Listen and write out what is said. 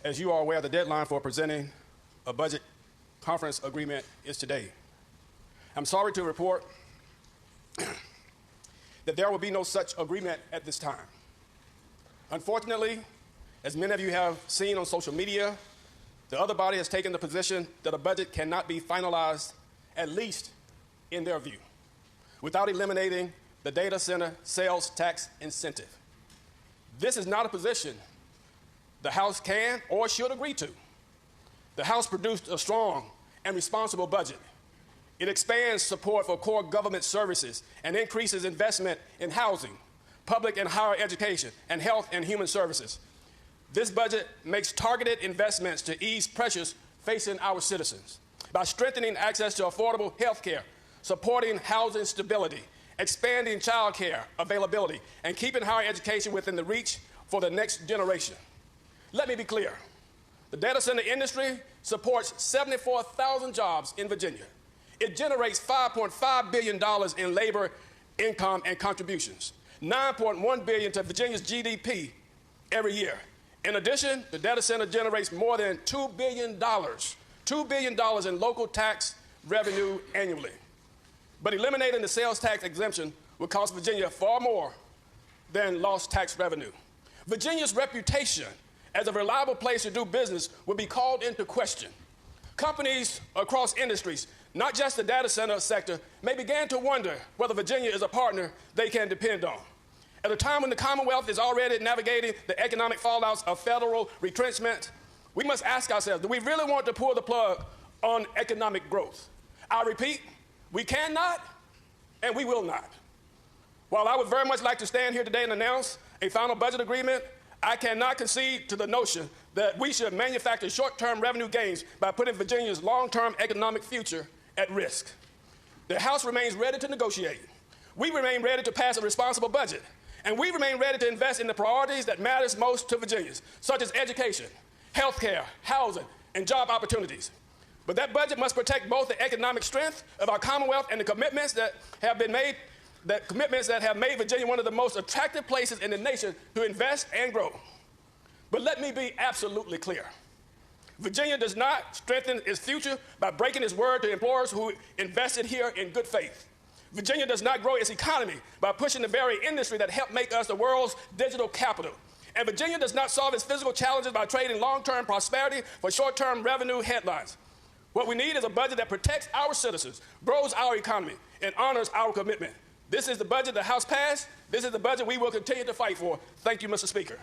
As you are aware, the deadline for presenting a budget conference agreement is today. I'm sorry to report that there will be no such agreement at this time. Unfortunately, as many of you have seen on social media, the other body has taken the position that a budget cannot be finalized, at least in their view, without eliminating the data center sales tax incentive. This is not a position the House can or should agree to. The House produced a strong and responsible budget. It expands support for core government services and increases investment in housing, public and higher education, and health and human services. This budget makes targeted investments to ease pressures facing our citizens by strengthening access to affordable health care, supporting housing stability, expanding child care availability, and keeping higher education within the reach for the next generation. Let me be clear. The data center industry supports 74,000 jobs in Virginia. It generates $5.5 billion in labor, income, and contributions, $9.1 billion to Virginia's GDP every year. In addition, the data center generates more than $2 billion in local tax revenue annually. But eliminating the sales tax exemption will cost Virginia far more than lost tax revenue. Virginia's reputation as a reliable place to do business will be called into question. Companies across industries, not just the data center sector, may begin to wonder whether Virginia is a partner they can depend on. At a time when the Commonwealth is already navigating the economic fallouts of federal retrenchment, we must ask ourselves, do we really want to pull the plug on economic growth? I repeat, we cannot and we will not. While I would very much like to stand here today and announce a final budget agreement, I cannot concede to the notion that we should manufacture short-term revenue gains by putting Virginia's long-term economic future at risk. The House remains ready to negotiate. We remain ready to pass a responsible budget. And we remain ready to invest in the priorities that matters most to Virginians, such as education, health care, housing, and job opportunities. But that budget must protect both the economic strength of our Commonwealth and the commitments that have made Virginia one of the most attractive places in the nation to invest and grow. But let me be absolutely clear. Virginia does not strengthen its future by breaking its word to employers who invested here in good faith. Virginia does not grow its economy by pushing the very industry that helped make us the world's digital capital. And Virginia does not solve its physical challenges by trading long-term prosperity for short-term revenue headlines. What we need is a budget that protects our citizens, grows our economy, and honors our commitment. This is the budget the House passed. This is the budget we will continue to fight for. Thank you, Mr. Speaker.